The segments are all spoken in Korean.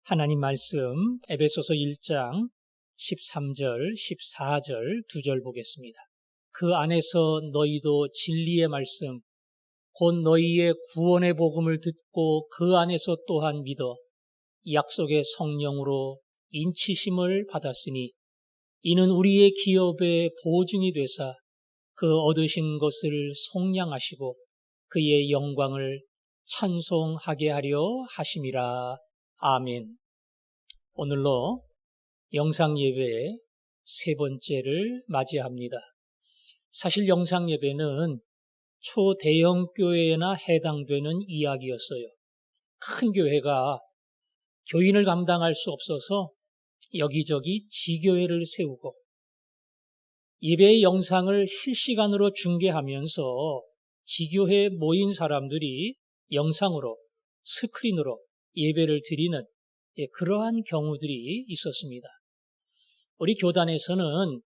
하나님 말씀 에베소서 1장 13절, 14절 2절 보겠습니다. 그 안에서 너희도 진리의 말씀, 곧 너희의 구원의 복음을 듣고 그 안에서 또한 믿어 약속의 성령으로 인치심을 받았으니 이는 우리의 기업의 보증이 되사 그 얻으신 것을 속량하시고 그의 영광을 찬송하게 하려 하심이라. 아멘. 오늘로 영상예배의 세 번째를 맞이합니다. 사실 영상예배는 초대형 교회에나 해당되는 이야기였어요. 큰 교회가 교인을 감당할 수 없어서 여기저기 지교회를 세우고 예배의 영상을 실시간으로 중계하면서 지교회에 모인 사람들이 영상으로, 스크린으로 예배를 드리는 그러한 경우들이 있었습니다. 우리 교단에서는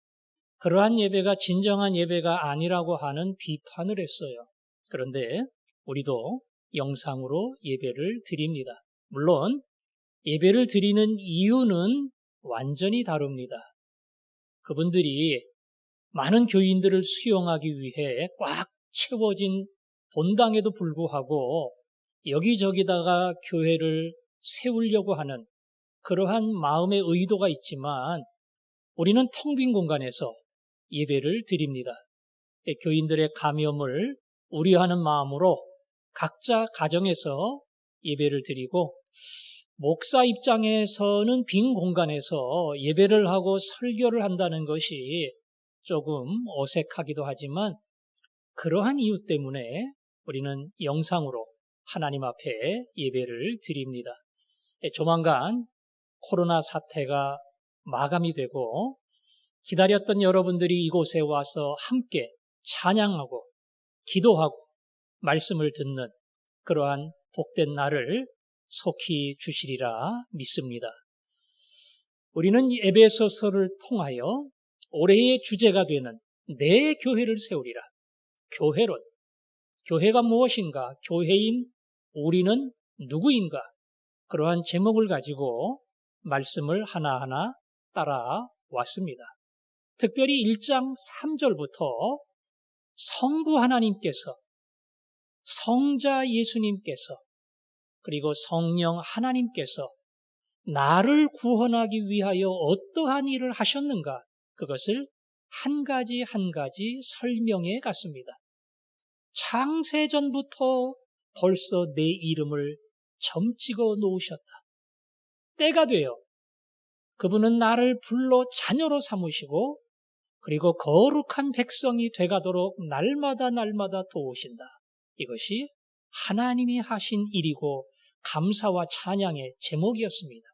그러한 예배가 진정한 예배가 아니라고 하는 비판을 했어요. 그런데 우리도 영상으로 예배를 드립니다. 물론 예배를 드리는 이유는 완전히 다릅니다. 그분들이 많은 교인들을 수용하기 위해 꽉 채워진 본당에도 불구하고 여기저기다가 교회를 세우려고 하는 그러한 마음의 의도가 있지만 우리는 텅 빈 공간에서 예배를 드립니다. 교인들의 감염을 우려하는 마음으로 각자 가정에서 예배를 드리고 목사 입장에서는 빈 공간에서 예배를 하고 설교를 한다는 것이 조금 어색하기도 하지만 그러한 이유 때문에 우리는 영상으로 하나님 앞에 예배를 드립니다. 조만간 코로나 사태가 마감이 되고 기다렸던 여러분들이 이곳에 와서 함께 찬양하고 기도하고 말씀을 듣는 그러한 복된 날을 속히 주시리라 믿습니다. 우리는 에베소서를 통하여 올해의 주제가 되는 내 교회를 세우리라. 교회론. 교회가 무엇인가? 교회인 우리는 누구인가? 그러한 제목을 가지고 말씀을 하나하나 따라왔습니다. 특별히 1장 3절부터 성부 하나님께서, 성자 예수님께서, 그리고 성령 하나님께서 나를 구원하기 위하여 어떠한 일을 하셨는가? 그것을 한 가지 한 가지 설명해 갔습니다. 창세전부터 벌써 내 이름을 점찍어 놓으셨다. 때가 되어 그분은 나를 불러 자녀로 삼으시고 그리고 거룩한 백성이 돼가도록 날마다 도우신다. 이것이 하나님이 하신 일이고 감사와 찬양의 제목이었습니다.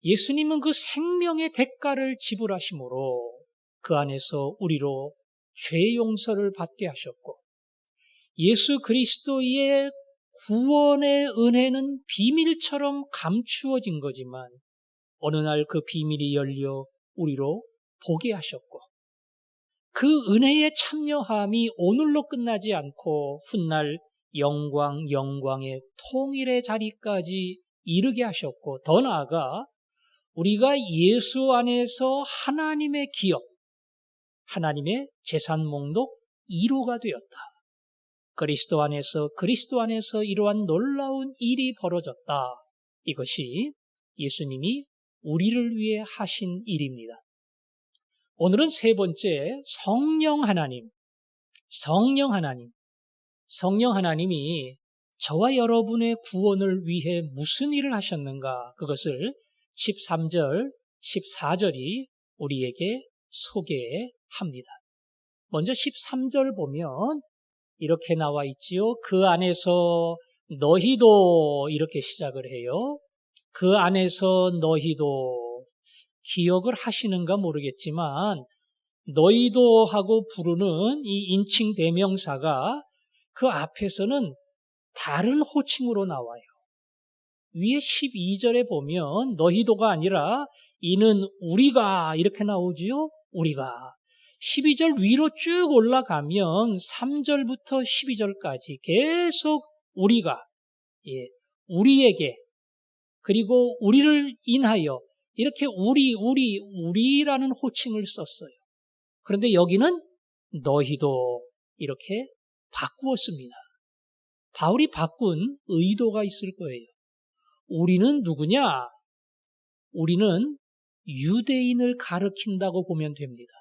예수님은 그 생명의 대가를 지불하심으로 그 안에서 우리로 죄 용서를 받게 하셨고 예수 그리스도의 구원의 은혜는 비밀처럼 감추어진 거지만 어느 날 그 비밀이 열려 우리로 보게 하셨고 그 은혜의 참여함이 오늘로 끝나지 않고 훗날 영광의 통일의 자리까지 이르게 하셨고 더 나아가 우리가 예수 안에서 하나님의 기업, 하나님의 재산 목록 1호가 되었다. 그리스도 안에서 이러한 놀라운 일이 벌어졌다. 이것이 예수님이 우리를 위해 하신 일입니다. 오늘은 세 번째, 성령 하나님이 저와 여러분의 구원을 위해 무슨 일을 하셨는가? 그것을 13절, 14절이 우리에게 소개합니다. 먼저 13절 보면 이렇게 나와 있지요. 그 안에서 너희도 이렇게 시작을 해요. 그 안에서 너희도 기억을 하시는가 모르겠지만 너희도 하고 부르는 이 인칭 대명사가 그 앞에서는 다른 호칭으로 나와요. 위에 12절에 보면 너희도가 아니라 이는 우리가 이렇게 나오지요. 우리가. 12절 위로 쭉 올라가면 3절부터 12절까지 계속 우리가 우리에게, 그리고 우리를 인하여 이렇게 우리라는 호칭을 썼어요. 그런데 여기는 너희도 이렇게 바꾸었습니다. 바울이 바꾼 의도가 있을 거예요. 우리는 누구냐? 우리는 유대인을 가리킨다고 보면 됩니다.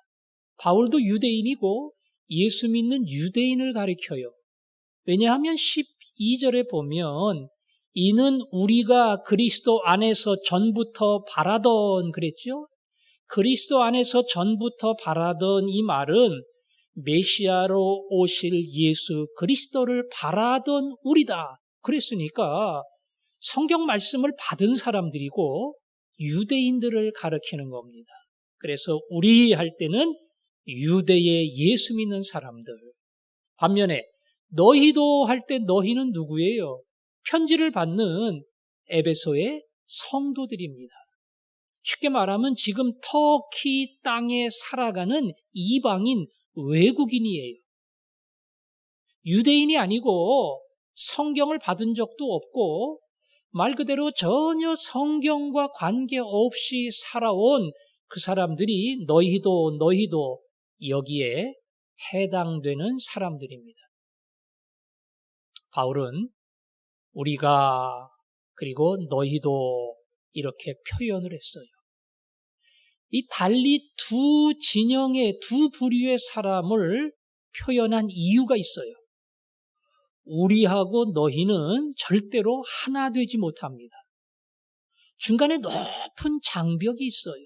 바울도 유대인이고 예수 믿는 유대인을 가리켜요. 왜냐하면 12절에 보면 이는 우리가 그리스도 안에서 전부터 바라던 그랬죠? 그리스도 안에서 전부터 바라던 이 말은 메시아로 오실 예수 그리스도를 바라던 우리다. 그랬으니까 성경 말씀을 받은 사람들이고 유대인들을 가리키는 겁니다. 그래서 우리 할 때는 유대의 예수 믿는 사람들. 반면에 너희도 할 때 너희는 누구예요? 편지를 받는 에베소의 성도들입니다. 쉽게 말하면 지금 터키 땅에 살아가는 이방인 외국인이에요. 유대인이 아니고 성경을 받은 적도 없고 말 그대로 전혀 성경과 관계없이 살아온 그 사람들이 너희도 여기에 해당되는 사람들입니다. 바울은 우리가 그리고 너희도 이렇게 표현을 했어요. 이 달리 두 진영의 두 부류의 사람을 표현한 이유가 있어요. 우리하고 너희는 절대로 하나 되지 못합니다. 중간에 높은 장벽이 있어요.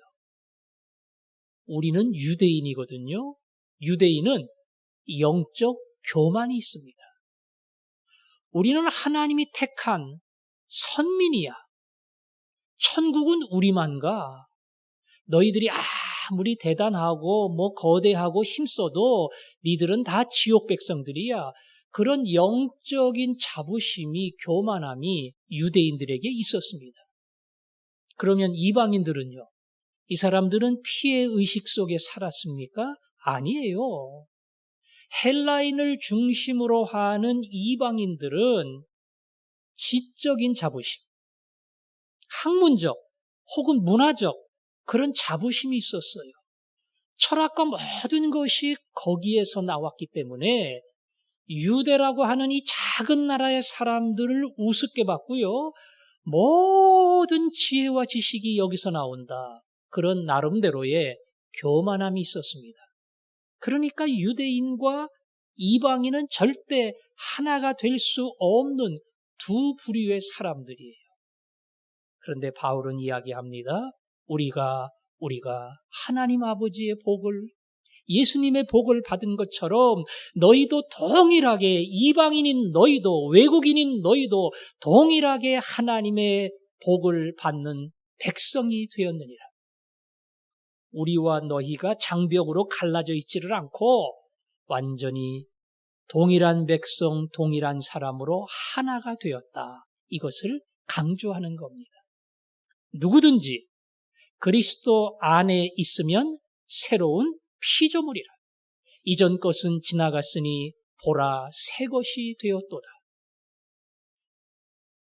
우리는 유대인이거든요. 유대인은 영적 교만이 있습니다. 우리는 하나님이 택한 선민이야. 천국은 우리만 가. 너희들이 아무리 대단하고 거대하고 힘써도 니들은 다 지옥 백성들이야. 그런 영적인 자부심이, 교만함이 유대인들에게 있었습니다. 그러면 이방인들은요? 이 사람들은 피해 의식 속에 살았습니까? 아니에요. 헬라인을 중심으로 하는 이방인들은 지적인 자부심, 학문적 혹은 문화적 그런 자부심이 있었어요. 철학과 모든 것이 거기에서 나왔기 때문에 유대라고 하는 이 작은 나라의 사람들을 우습게 봤고요. 모든 지혜와 지식이 여기서 나온다. 그런 나름대로의 교만함이 있었습니다. 그러니까 유대인과 이방인은 절대 하나가 될 수 없는 두 부류의 사람들이에요. 그런데 바울은 이야기합니다. 우리가 하나님 아버지의 복을, 예수님의 복을 받은 것처럼 너희도 동일하게, 이방인인 너희도, 외국인인 너희도 동일하게 하나님의 복을 받는 백성이 되었느니라. 우리와 너희가 장벽으로 갈라져 있지를 않고 완전히 동일한 백성, 동일한 사람으로 하나가 되었다. 이것을 강조하는 겁니다. 누구든지 그리스도 안에 있으면 새로운 피조물이라. 이전 것은 지나갔으니 보라 새 것이 되었도다.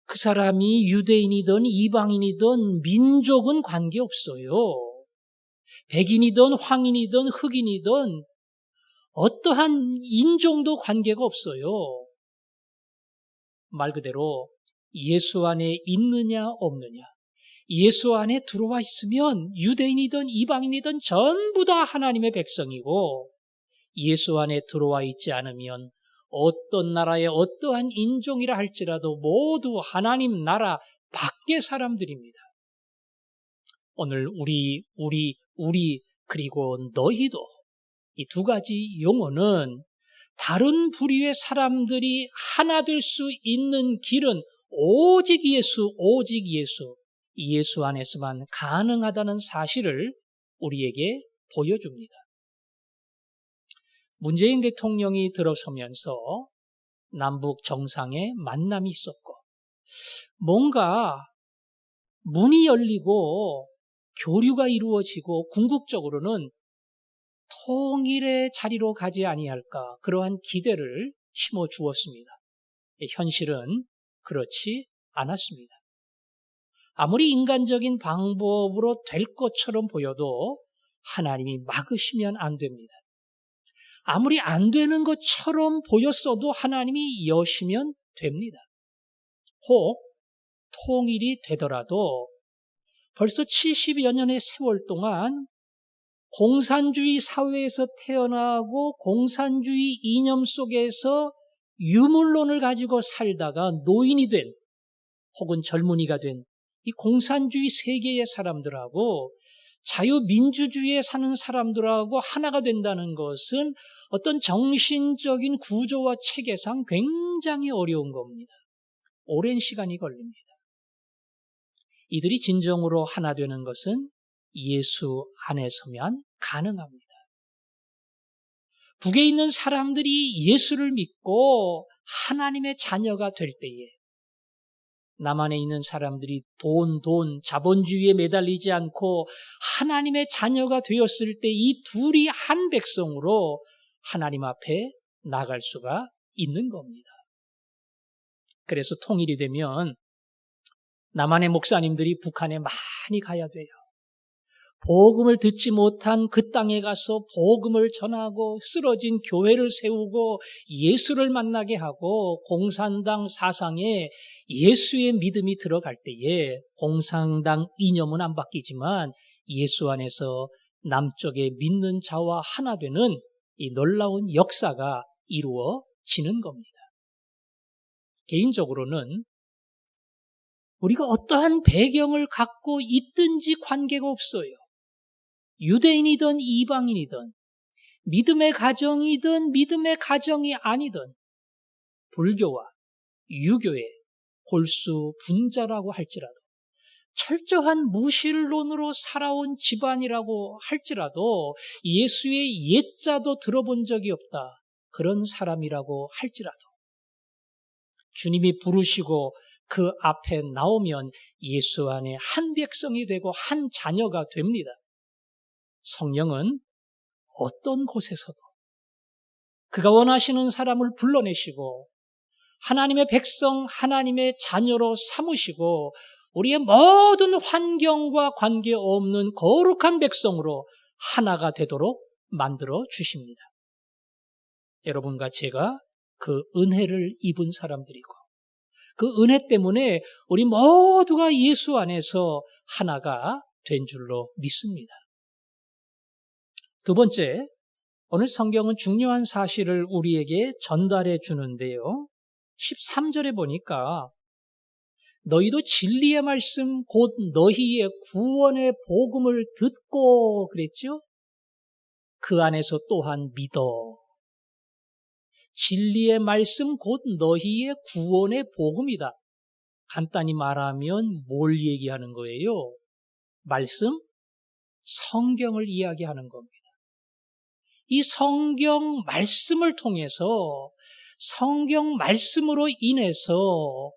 그 사람이 유대인이든 이방인이든 민족은 관계없어요. 백인이든 황인이든 흑인이든 어떠한 인종도 관계가 없어요. 말 그대로 예수 안에 있느냐 없느냐, 예수 안에 들어와 있으면 유대인이든 이방인이든 전부 다 하나님의 백성이고, 예수 안에 들어와 있지 않으면 어떤 나라의 어떠한 인종이라 할지라도 모두 하나님 나라 밖의 사람들입니다. 오늘 우리 그리고 너희도, 이 두 가지 용어는 다른 부류의 사람들이 하나 될 수 있는 길은 오직 예수 안에서만 가능하다는 사실을 우리에게 보여줍니다. 문재인 대통령이 들어서면서 남북 정상의 만남이 있었고, 뭔가 문이 열리고 교류가 이루어지고 궁극적으로는 통일의 자리로 가지 아니할까, 그러한 기대를 심어 주었습니다. 현실은 그렇지 않았습니다. 아무리 인간적인 방법으로 될 것처럼 보여도 하나님이 막으시면 안 됩니다. 아무리 안 되는 것처럼 보였어도 하나님이 여시면 됩니다. 혹 통일이 되더라도 벌써 70여 년의 세월 동안 공산주의 사회에서 태어나고 공산주의 이념 속에서 유물론을 가지고 살다가 노인이 된 혹은 젊은이가 된 이 공산주의 세계의 사람들하고 자유민주주의에 사는 사람들하고 하나가 된다는 것은 어떤 정신적인 구조와 체계상 굉장히 어려운 겁니다. 오랜 시간이 걸립니다. 이들이 진정으로 하나 되는 것은 예수 안에서만 가능합니다. 북에 있는 사람들이 예수를 믿고 하나님의 자녀가 될 때에 남한에 있는 사람들이 돈, 자본주의에 매달리지 않고 하나님의 자녀가 되었을 때 이 둘이 한 백성으로 하나님 앞에 나갈 수가 있는 겁니다. 그래서 통일이 되면 남한의 목사님들이 북한에 많이 가야 돼요. 복음을 듣지 못한 그 땅에 가서 복음을 전하고 쓰러진 교회를 세우고 예수를 만나게 하고 공산당 사상에 예수의 믿음이 들어갈 때에 공산당 이념은 안 바뀌지만 예수 안에서 남쪽에 믿는 자와 하나 되는 이 놀라운 역사가 이루어지는 겁니다. 개인적으로는 우리가 어떠한 배경을 갖고 있든지 관계가 없어요. 유대인이든 이방인이든 믿음의 가정이든 믿음의 가정이 아니든 불교와 유교의 골수 분자라고 할지라도 철저한 무신론으로 살아온 집안이라고 할지라도 예수의 옛자도 들어본 적이 없다. 그런 사람이라고 할지라도 주님이 부르시고 그 앞에 나오면 예수 안에 한 백성이 되고 한 자녀가 됩니다. 성령은 어떤 곳에서도 그가 원하시는 사람을 불러내시고 하나님의 백성, 하나님의 자녀로 삼으시고 우리의 모든 환경과 관계없는 거룩한 백성으로 하나가 되도록 만들어 주십니다. 여러분과 제가 그 은혜를 입은 사람들이고 그 은혜 때문에 우리 모두가 예수 안에서 하나가 된 줄로 믿습니다. 두 번째, 오늘 성경은 중요한 사실을 우리에게 전달해 주는데요. 13절에 보니까 너희도 진리의 말씀 곧 너희의 구원의 복음을 듣고 그랬죠? 그 안에서 또한 믿어. 진리의 말씀 곧 너희의 구원의 복음이다. 간단히 말하면 뭘 얘기하는 거예요? 말씀, 성경을 이야기하는 겁니다. 이 성경 말씀을 통해서 성경 말씀으로 인해서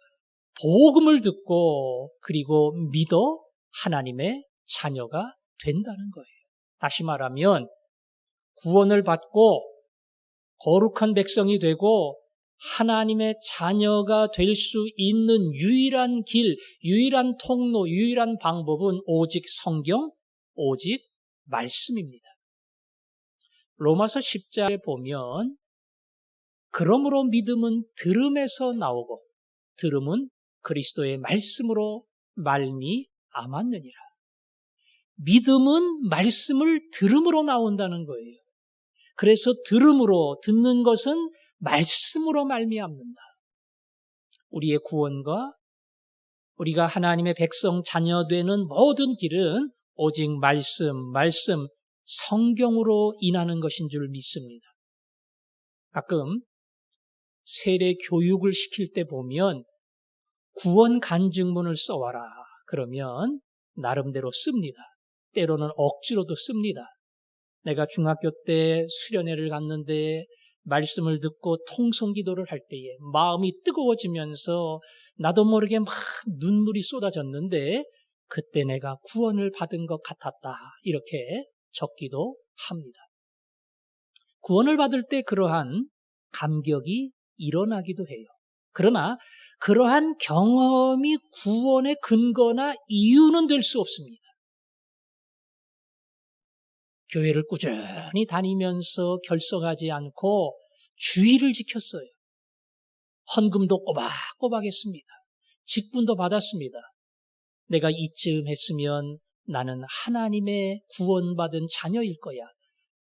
복음을 듣고 그리고 믿어 하나님의 자녀가 된다는 거예요. 다시 말하면 구원을 받고 거룩한 백성이 되고 하나님의 자녀가 될 수 있는 유일한 길, 유일한 통로, 유일한 방법은 오직 성경, 오직 말씀입니다. 로마서 10장에 보면 그러므로 믿음은 들음에서 나오고 들음은 그리스도의 말씀으로 말미암았느니라. 믿음은 말씀을 들음으로 나온다는 거예요. 그래서 들음으로 듣는 것은 말씀으로 말미암는다. 우리의 구원과 우리가 하나님의 백성 자녀 되는 모든 길은 오직 말씀, 성경으로 인하는 것인 줄 믿습니다. 가끔 세례 교육을 시킬 때 보면 구원 간증문을 써와라. 그러면 나름대로 씁니다. 때로는 억지로도 씁니다. 내가 중학교 때 수련회를 갔는데 말씀을 듣고 통성기도를 할 때에 마음이 뜨거워지면서 나도 모르게 막 눈물이 쏟아졌는데 그때 내가 구원을 받은 것 같았다. 이렇게 적기도 합니다. 구원을 받을 때 그러한 감격이 일어나기도 해요. 그러나 그러한 경험이 구원의 근거나 이유는 될 수 없습니다. 교회를 꾸준히 다니면서 결석하지 않고 주의를 지켰어요. 헌금도 꼬박꼬박 했습니다. 직분도 받았습니다. 내가 이쯤 했으면 나는 하나님의 구원받은 자녀일 거야.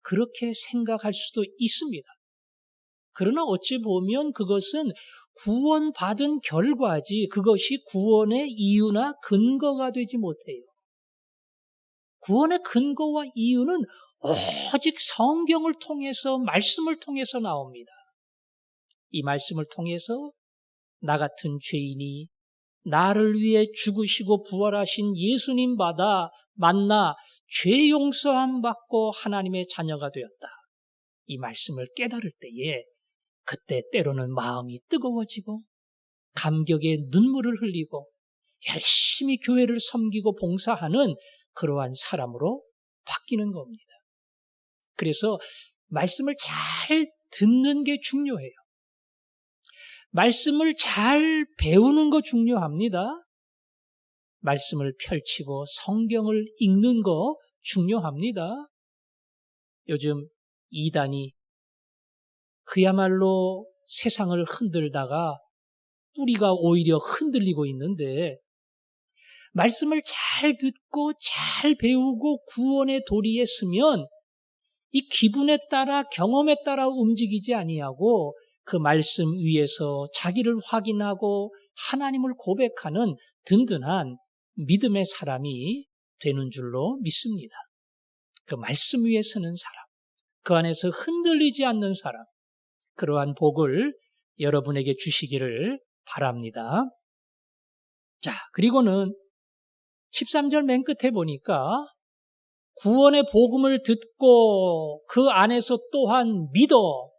그렇게 생각할 수도 있습니다. 그러나 어찌 보면 그것은 구원받은 결과지 그것이 구원의 이유나 근거가 되지 못해요. 구원의 근거와 이유는 오직 성경을 통해서, 말씀을 통해서 나옵니다. 이 말씀을 통해서 나 같은 죄인이 나를 위해 죽으시고 부활하신 예수님 만나 죄 용서함 받고 하나님의 자녀가 되었다. 이 말씀을 깨달을 때에 그때 때로는 마음이 뜨거워지고 감격의 눈물을 흘리고 열심히 교회를 섬기고 봉사하는 그러한 사람으로 바뀌는 겁니다. 그래서 말씀을 잘 듣는 게 중요해요. 말씀을 잘 배우는 거 중요합니다. 말씀을 펼치고 성경을 읽는 거 중요합니다. 요즘 이단이 그야말로 세상을 흔들다가 뿌리가 오히려 흔들리고 있는데 말씀을 잘 듣고 잘 배우고 구원의 도리에 서면 이 기분에 따라 경험에 따라 움직이지 아니하고 그 말씀 위에서 자기를 확인하고 하나님을 고백하는 든든한 믿음의 사람이 되는 줄로 믿습니다. 그 말씀 위에 서는 사람, 그 안에서 흔들리지 않는 사람, 그러한 복을 여러분에게 주시기를 바랍니다. 자, 그리고는 13절 맨 끝에 보니까 구원의 복음을 듣고 그 안에서 또한 믿어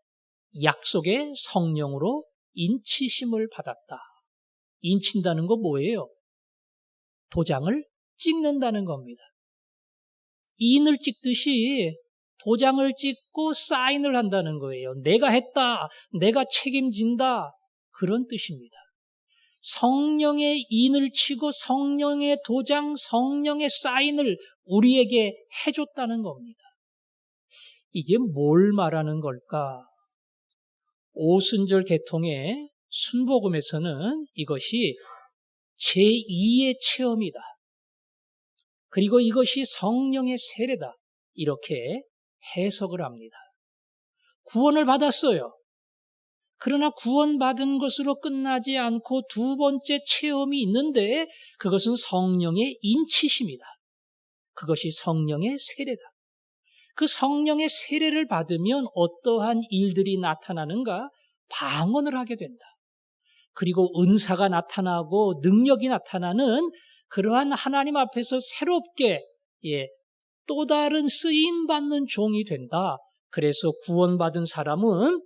약속의 성령으로 인치심을 받았다. 인친다는 거 뭐예요? 도장을 찍는다는 겁니다. 인을 찍듯이 도장을 찍고 사인을 한다는 거예요. 내가 했다, 내가 책임진다, 그런 뜻입니다. 성령의 인을 치고 성령의 도장, 성령의 사인을 우리에게 해줬다는 겁니다. 이게 뭘 말하는 걸까? 오순절 개통의 순복음에서는 이것이 제2의 체험이다. 그리고 이것이 성령의 세례다. 이렇게 해석을 합니다. 구원을 받았어요. 그러나 구원받은 것으로 끝나지 않고 두 번째 체험이 있는데 그것은 성령의 인치심이다. 그것이 성령의 세례다. 그 성령의 세례를 받으면 어떠한 일들이 나타나는가? 방언을 하게 된다. 그리고 은사가 나타나고 능력이 나타나는 그러한 하나님 앞에서 새롭게 또 다른 쓰임받는 종이 된다. 그래서 구원받은 사람은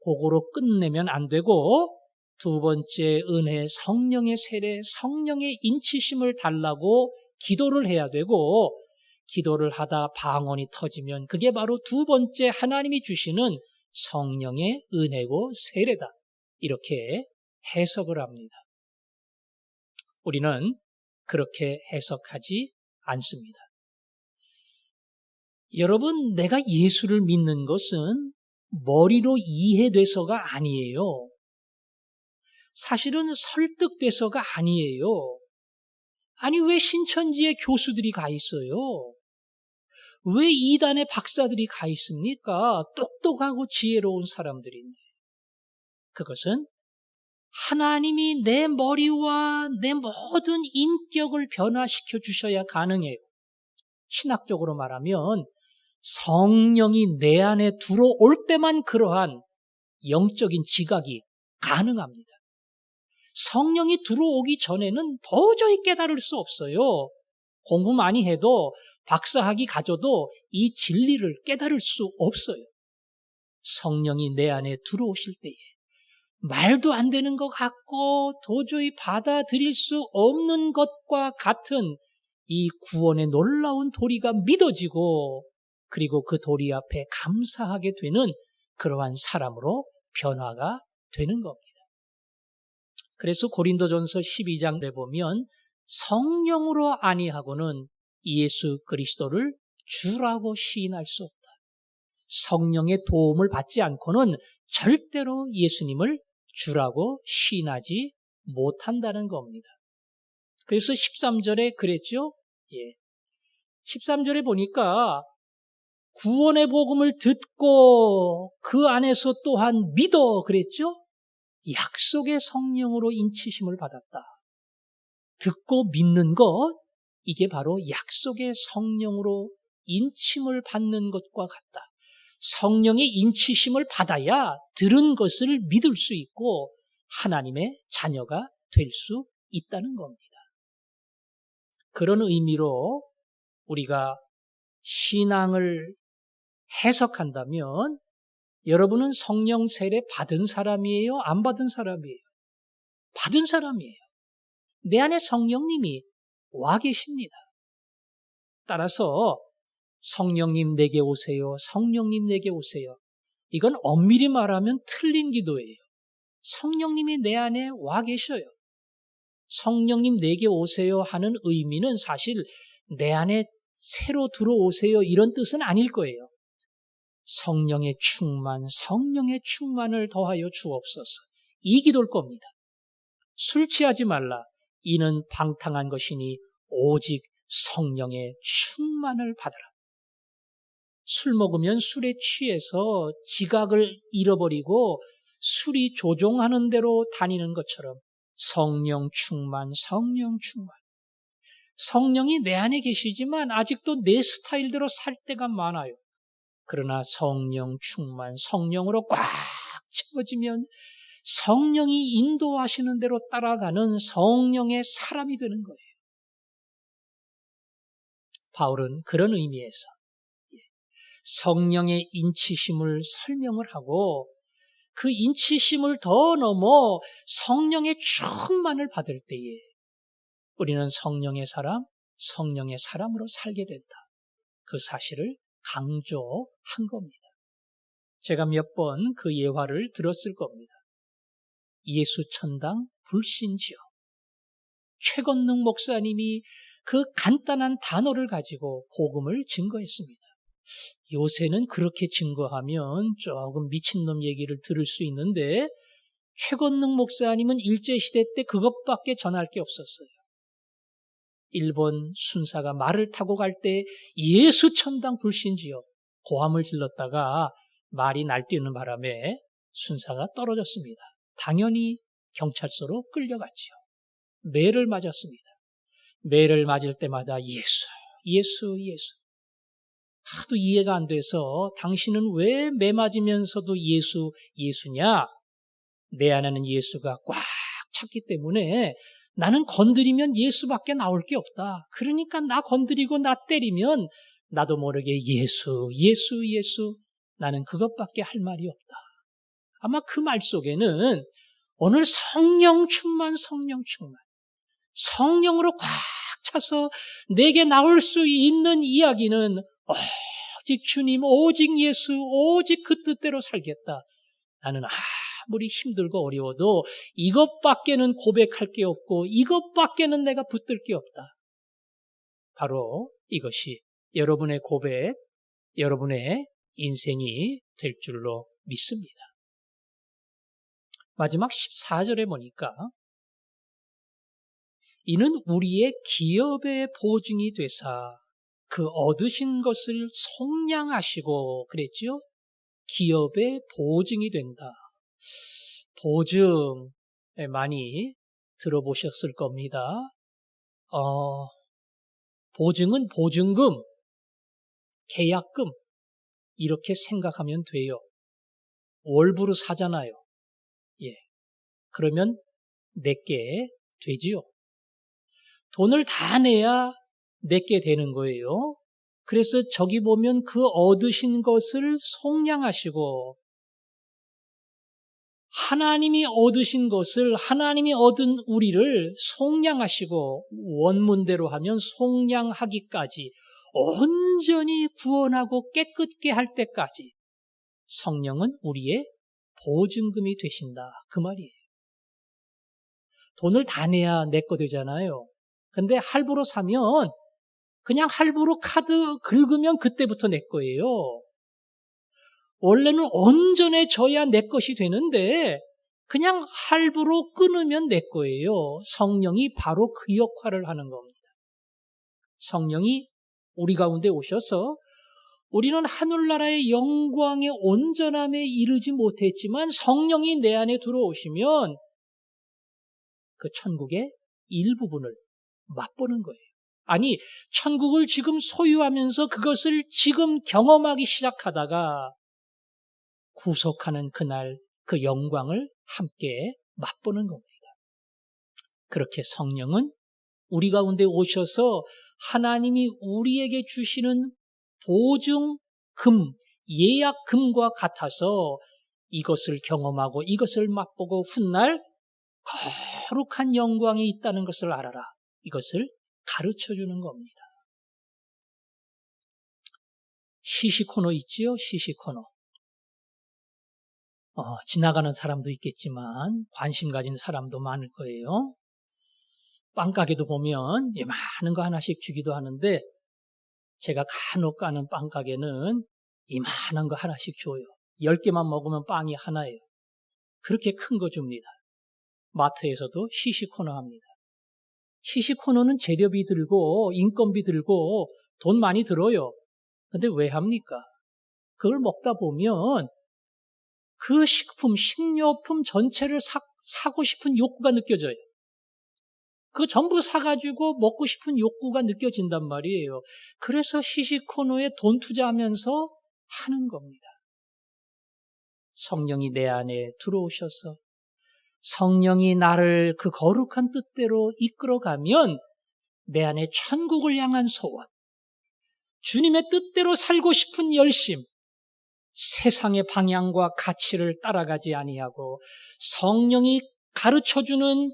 그거로 끝내면 안 되고 두 번째 은혜, 성령의 세례, 성령의 인치심을 달라고 기도를 해야 되고 기도를 하다 방언이 터지면 그게 바로 두 번째 하나님이 주시는 성령의 은혜고 세례다. 이렇게 해석을 합니다. 우리는 그렇게 해석하지 않습니다. 여러분, 내가 예수를 믿는 것은 머리로 이해돼서가 아니에요. 사실은 설득돼서가 아니에요. 아니, 왜 신천지에 교수들이 가 있어요? 왜 이단의 박사들이 가 있습니까? 똑똑하고 지혜로운 사람들인데. 그것은 하나님이 내 머리와 내 모든 인격을 변화시켜 주셔야 가능해요. 신학적으로 말하면 성령이 내 안에 들어올 때만 그러한 영적인 지각이 가능합니다. 성령이 들어오기 전에는 도저히 깨달을 수 없어요. 공부 많이 해도 박사학위 가져도 이 진리를 깨달을 수 없어요. 성령이 내 안에 들어오실 때에 말도 안 되는 것 같고 도저히 받아들일 수 없는 것과 같은 이 구원의 놀라운 도리가 믿어지고 그리고 그 도리 앞에 감사하게 되는 그러한 사람으로 변화가 되는 겁니다. 그래서 고린도전서 12장에 보면 성령으로 아니하고는 예수 그리스도를 주라고 시인할 수 없다. 성령의 도움을 받지 않고는 절대로 예수님을 주라고 시인하지 못한다는 겁니다. 그래서 13절에 그랬죠. 13절에 보니까 구원의 복음을 듣고 그 안에서 또한 믿어 그랬죠. 약속의 성령으로 인치심을 받았다. 듣고 믿는 것, 이게 바로 약속의 성령으로 인침을 받는 것과 같다. 성령의 인치심을 받아야 들은 것을 믿을 수 있고 하나님의 자녀가 될 수 있다는 겁니다. 그런 의미로 우리가 신앙을 해석한다면 여러분은 성령 세례 받은 사람이에요? 안 받은 사람이에요? 받은 사람이에요. 내 안에 성령님이 와 계십니다. 따라서 성령님 내게 오세요. 성령님 내게 오세요. 이건 엄밀히 말하면 틀린 기도예요. 성령님이 내 안에 와 계셔요. 성령님 내게 오세요 하는 의미는 사실 내 안에 새로 들어오세요 이런 뜻은 아닐 거예요. 성령의 충만, 성령의 충만을 더하여 주옵소서. 이 기도일 겁니다. 술 취하지 말라. 이는 방탕한 것이니 오직 성령의 충만을 받으라. 술 먹으면 술에 취해서 지각을 잃어버리고 술이 조종하는 대로 다니는 것처럼 성령 충만, 성령 충만. 성령이 내 안에 계시지만 아직도 내 스타일대로 살 때가 많아요. 그러나 성령 충만, 성령으로 꽉 채워지면 성령이 인도하시는 대로 따라가는 성령의 사람이 되는 거예요. 바울은 그런 의미에서 성령의 인치심을 설명을 하고 그 인치심을 더 넘어 성령의 충만을 받을 때에 우리는 성령의 사람, 성령의 사람으로 살게 된다. 그 사실을 강조한 겁니다. 제가 몇 번 그 예화를 들었을 겁니다. 예수 천당 불신지어. 최건능 목사님이 그 간단한 단어를 가지고 복음을 증거했습니다. 요새는 그렇게 증거하면 조금 미친놈 얘기를 들을 수 있는데 최건능 목사님은 일제시대 때 그것밖에 전할 게 없었어요. 일본 순사가 말을 타고 갈 때 예수 천당 불신지어 고함을 질렀다가 말이 날뛰는 바람에 순사가 떨어졌습니다. 당연히 경찰서로 끌려갔지요. 매를 맞았습니다. 매를 맞을 때마다 예수, 예수, 예수. 하도 이해가 안 돼서 당신은 왜 매 맞으면서도 예수, 예수냐? 내 안에는 예수가 꽉 찼기 때문에 나는 건드리면 예수밖에 나올 게 없다. 그러니까 나 건드리고 나 때리면 나도 모르게 예수, 예수, 예수. 나는 그것밖에 할 말이 없다. 아마 그 말 속에는 오늘 성령 충만, 성령 충만. 성령으로 꽉 차서 내게 나올 수 있는 이야기는 오직 주님, 오직 예수, 오직 그 뜻대로 살겠다. 나는 아무리 힘들고 어려워도 이것밖에는 고백할 게 없고 이것밖에는 내가 붙들 게 없다. 바로 이것이 여러분의 고백, 여러분의 인생이 될 줄로 믿습니다. 마지막 14절에 보니까 이는 우리의 기업의 보증이 되사 그 얻으신 것을 속량하시고 그랬죠? 기업의 보증이 된다. 보증 많이 들어보셨을 겁니다. 보증은 보증금, 계약금 이렇게 생각하면 돼요. 월부로 사잖아요. 예. 그러면 내게 되지요. 돈을 다 내야 내게 되는 거예요. 그래서 저기 보면 그 얻으신 것을 속량하시고 하나님이 얻으신 것을 하나님이 얻은 우리를 속량하시고 원문대로 하면 속량하기까지 온전히 구원하고 깨끗게 할 때까지 성령은 우리의 보증금이 되신다. 그 말이에요. 돈을 다 내야 내 거 되잖아요. 근데 할부로 사면 그냥 할부로 카드 긁으면 그때부터 내 거예요. 원래는 온전해져야 내 것이 되는데 그냥 할부로 끊으면 내 거예요. 성령이 바로 그 역할을 하는 겁니다. 성령이 우리 가운데 오셔서 우리는 하늘나라의 영광의 온전함에 이르지 못했지만 성령이 내 안에 들어오시면 그 천국의 일부분을 맛보는 거예요. 아니, 천국을 지금 소유하면서 그것을 지금 경험하기 시작하다가 구속하는 그날 그 영광을 함께 맛보는 겁니다. 그렇게 성령은 우리 가운데 오셔서 하나님이 우리에게 주시는 보증금, 예약금과 같아서 이것을 경험하고 이것을 맛보고 훗날 거룩한 영광이 있다는 것을 알아라. 이것을 가르쳐주는 겁니다. 시시코너 있지요? 시시코너. 지나가는 사람도 있겠지만 관심 가진 사람도 많을 거예요. 빵가게도 보면 많은 거 하나씩 주기도 하는데 제가 간혹 가는 빵가게는 이만한 거 하나씩 줘요. 10개만 먹으면 빵이 하나예요. 그렇게 큰 거 줍니다. 마트에서도 시시코너 합니다. 시시코너는 재료비 들고 인건비 들고 돈 많이 들어요. 근데 왜 합니까? 그걸 먹다 보면 그 식품, 식료품 전체를 사고 싶은 욕구가 느껴져요. 그거 전부 사가지고 먹고 싶은 욕구가 느껴진단 말이에요. 그래서 시시코너에 돈 투자하면서 하는 겁니다. 성령이 내 안에 들어오셔서 성령이 나를 그 거룩한 뜻대로 이끌어가면 내 안에 천국을 향한 소원, 주님의 뜻대로 살고 싶은 열심, 세상의 방향과 가치를 따라가지 아니하고 성령이 가르쳐주는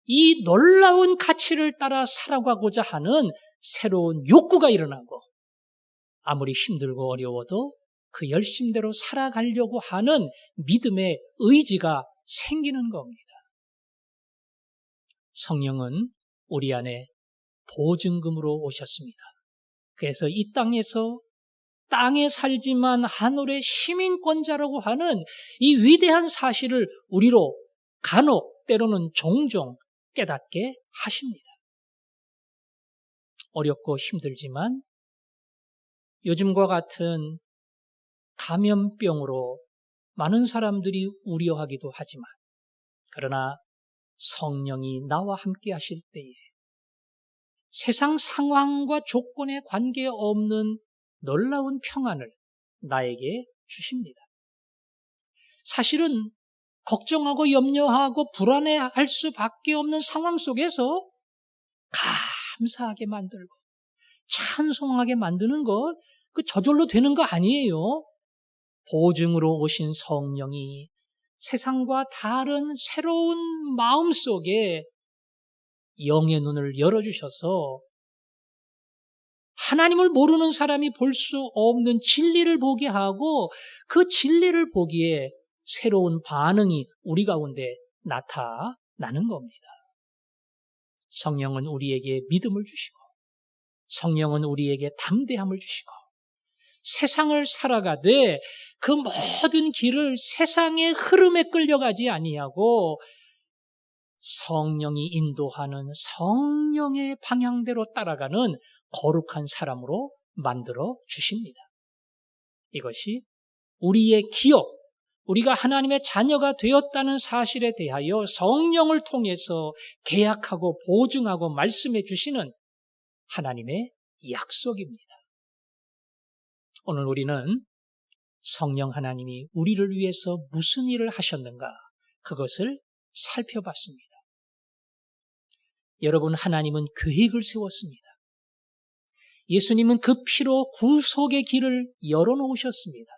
이 놀라운 가치를 따라 살아가고자 하는 새로운 욕구가 일어나고 아무리 힘들고 어려워도 그 열심대로 살아가려고 하는 믿음의 의지가 생기는 겁니다. 성령은 우리 안에 보증금으로 오셨습니다. 그래서 이 땅에서 땅에 살지만 하늘의 시민권자라고 하는 이 위대한 사실을 우리로 간혹 때로는 종종 깨닫게 하십니다. 어렵고 힘들지만 요즘과 같은 감염병으로 많은 사람들이 우려하기도 하지만 그러나 성령이 나와 함께 하실 때에 세상 상황과 조건에 관계없는 놀라운 평안을 나에게 주십니다. 사실은 걱정하고 염려하고 불안해할 수밖에 없는 상황 속에서 감사하게 만들고 찬송하게 만드는 것, 그 저절로 되는 거 아니에요. 보증으로 오신 성령이 세상과 다른 새로운 마음 속에 영의 눈을 열어주셔서 하나님을 모르는 사람이 볼 수 없는 진리를 보게 하고 그 진리를 보기에 새로운 반응이 우리 가운데 나타나는 겁니다. 성령은 우리에게 믿음을 주시고 성령은 우리에게 담대함을 주시고 세상을 살아가되 그 모든 길을 세상의 흐름에 끌려가지 아니하고 성령이 인도하는 성령의 방향대로 따라가는 거룩한 사람으로 만들어 주십니다. 이것이 우리의 기업, 우리가 하나님의 자녀가 되었다는 사실에 대하여 성령을 통해서 계약하고 보증하고 말씀해 주시는 하나님의 약속입니다. 오늘 우리는 성령 하나님이 우리를 위해서 무슨 일을 하셨는가 그것을 살펴봤습니다. 여러분, 하나님은 계획을 세웠습니다. 예수님은 그 피로 구속의 길을 열어놓으셨습니다.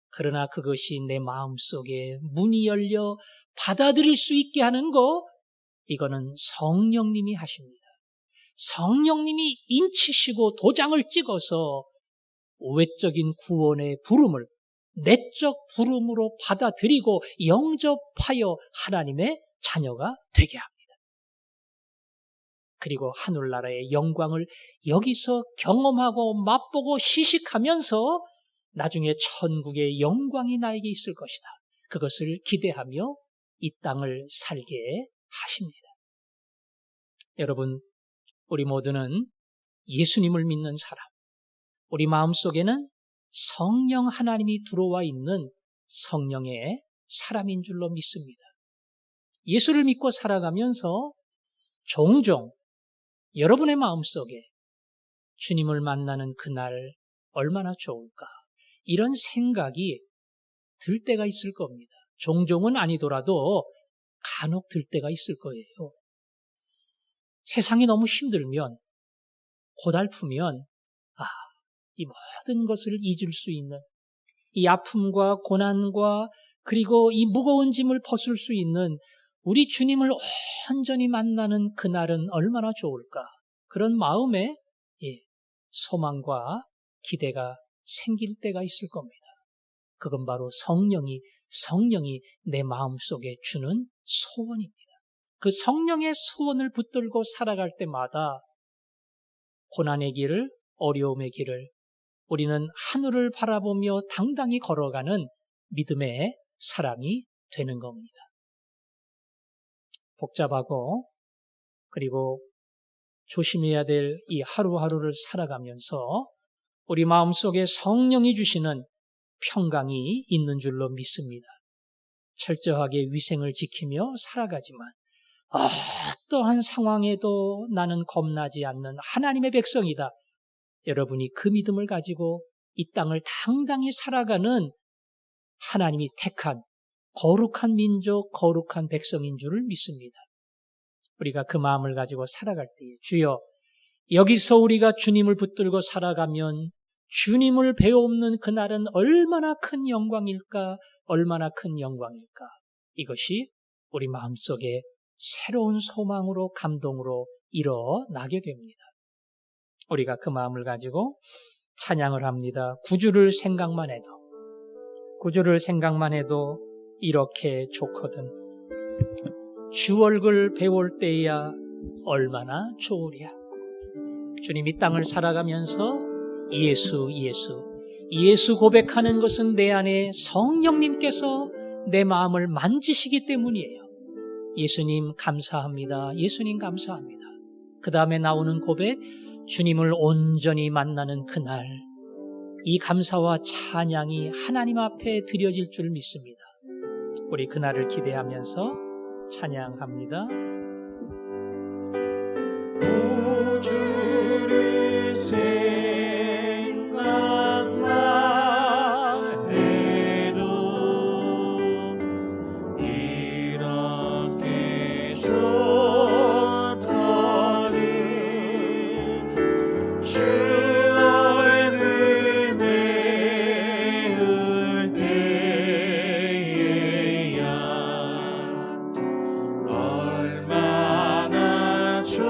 그러나 그것이 내 마음속에 문이 열려 받아들일 수 있게 하는 거, 이거는 성령님이 하십니다. 성령님이 인치시고 도장을 찍어서 외적인 구원의 부름을 내적 부름으로 받아들이고 영접하여 하나님의 자녀가 되게 합니다. 그리고 하늘나라의 영광을 여기서 경험하고 맛보고 시식하면서 나중에 천국의 영광이 나에게 있을 것이다. 그것을 기대하며 이 땅을 살게 하십니다. 여러분, 우리 모두는 예수님을 믿는 사람, 우리 마음속에는 성령 하나님이 들어와 있는 성령의 사람인 줄로 믿습니다. 예수를 믿고 살아가면서 종종 여러분의 마음속에 주님을 만나는 그날 얼마나 좋을까, 이런 생각이 들 때가 있을 겁니다. 종종은 아니더라도 간혹 들 때가 있을 거예요. 세상이 너무 힘들면, 고달프면 이 모든 것을 잊을 수 있는, 이 아픔과 고난과 그리고 이 무거운 짐을 벗을 수 있는 우리 주님을 온전히 만나는 그날은 얼마나 좋을까, 그런 마음에 소망과 기대가 생길 때가 있을 겁니다. 그건 바로 성령이 내 마음속에 주는 소원입니다. 그 성령의 소원을 붙들고 살아갈 때마다 고난의 길을, 어려움의 길을 우리는 하늘을 바라보며 당당히 걸어가는 믿음의 사람이 되는 겁니다. 복잡하고 그리고 조심해야 될 이 하루하루를 살아가면서 우리 마음속에 성령이 주시는 평강이 있는 줄로 믿습니다. 철저하게 위생을 지키며 살아가지만 어떠한 상황에도 나는 겁나지 않는 하나님의 백성이다. 여러분이 그 믿음을 가지고 이 땅을 당당히 살아가는 하나님이 택한 거룩한 민족, 거룩한 백성인 줄을 믿습니다. 우리가 그 마음을 가지고 살아갈 때에 주여, 여기서 우리가 주님을 붙들고 살아가면 주님을 배워옵는 그날은 얼마나 큰 영광일까, 얼마나 큰 영광일까. 이것이 우리 마음속에 새로운 소망으로, 감동으로 일어나게 됩니다. 우리가 그 마음을 가지고 찬양을 합니다. 구주를 생각만 해도 이렇게 좋거든. 주 얼굴 배울 때야 얼마나 좋으랴. 주님, 이 땅을 살아가면서 예수 고백하는 것은 내 안에 성령님께서 내 마음을 만지시기 때문이에요. 예수님 감사합니다. 예수님 감사합니다. 그 다음에 나오는 고백, 주님을 온전히 만나는 그날, 이 감사와 찬양이 하나님 앞에 드려질 줄 믿습니다. 우리 그날을 기대하면서 찬양합니다. 구주를 생각만 해도 이렇게 좋거든. 주 얼굴 배울 때에야 얼마나 좋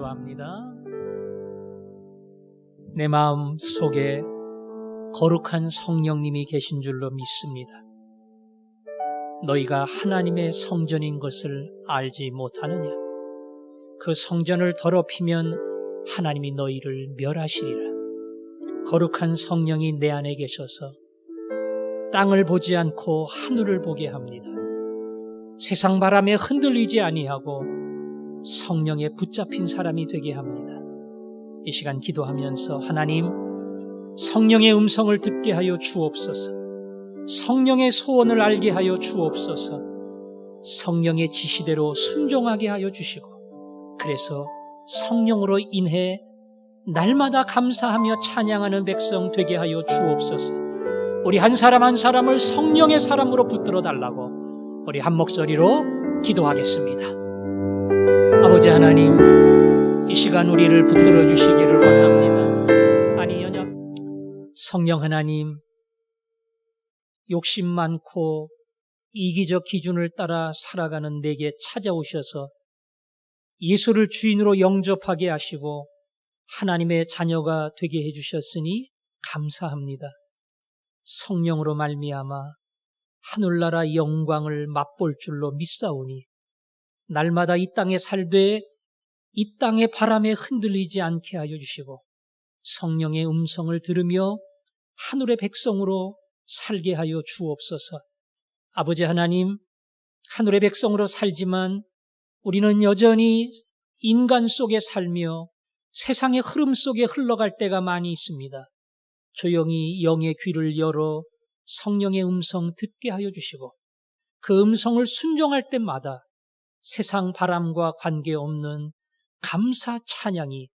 기도합니다. 내 마음 속에 거룩한 성령님이 계신 줄로 믿습니다. 너희가 하나님의 성전인 것을 알지 못하느냐? 그 성전을 더럽히면 하나님이 너희를 멸하시리라. 거룩한 성령이 내 안에 계셔서 땅을 보지 않고 하늘을 보게 합니다. 세상 바람에 흔들리지 아니하고 성령에 붙잡힌 사람이 되게 합니다. 이 시간 기도하면서 하나님, 성령의 음성을 듣게 하여 주옵소서. 성령의 소원을 알게 하여 주옵소서. 성령의 지시대로 순종하게 하여 주시고, 그래서 성령으로 인해 날마다 감사하며 찬양하는 백성 되게 하여 주옵소서. 우리 한 사람 한 사람을 성령의 사람으로 붙들어 달라고 우리 한 목소리로 기도하겠습니다. 아버지 하나님, 이 시간 우리를 붙들어 주시기를 원합니다. 아니 연약 성령 하나님, 욕심 많고 이기적 기준을 따라 살아가는 내게 찾아오셔서 예수를 주인으로 영접하게 하시고 하나님의 자녀가 되게 해주셨으니 감사합니다. 성령으로 말미암아 하늘나라 영광을 맛볼 줄로 믿사오니 날마다 이 땅에 살되 이 땅의 바람에 흔들리지 않게 하여 주시고 성령의 음성을 들으며 하늘의 백성으로 살게 하여 주옵소서. 아버지 하나님, 하늘의 백성으로 살지만 우리는 여전히 인간 속에 살며 세상의 흐름 속에 흘러갈 때가 많이 있습니다. 조용히 영의 귀를 열어 성령의 음성 듣게 하여 주시고 그 음성을 순종할 때마다 세상 바람과 관계없는 감사 찬양이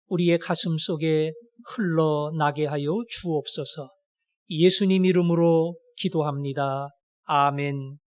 우리의 가슴 속에 흘러나게 하여 주옵소서. 예수님 이름으로 기도합니다. 아멘.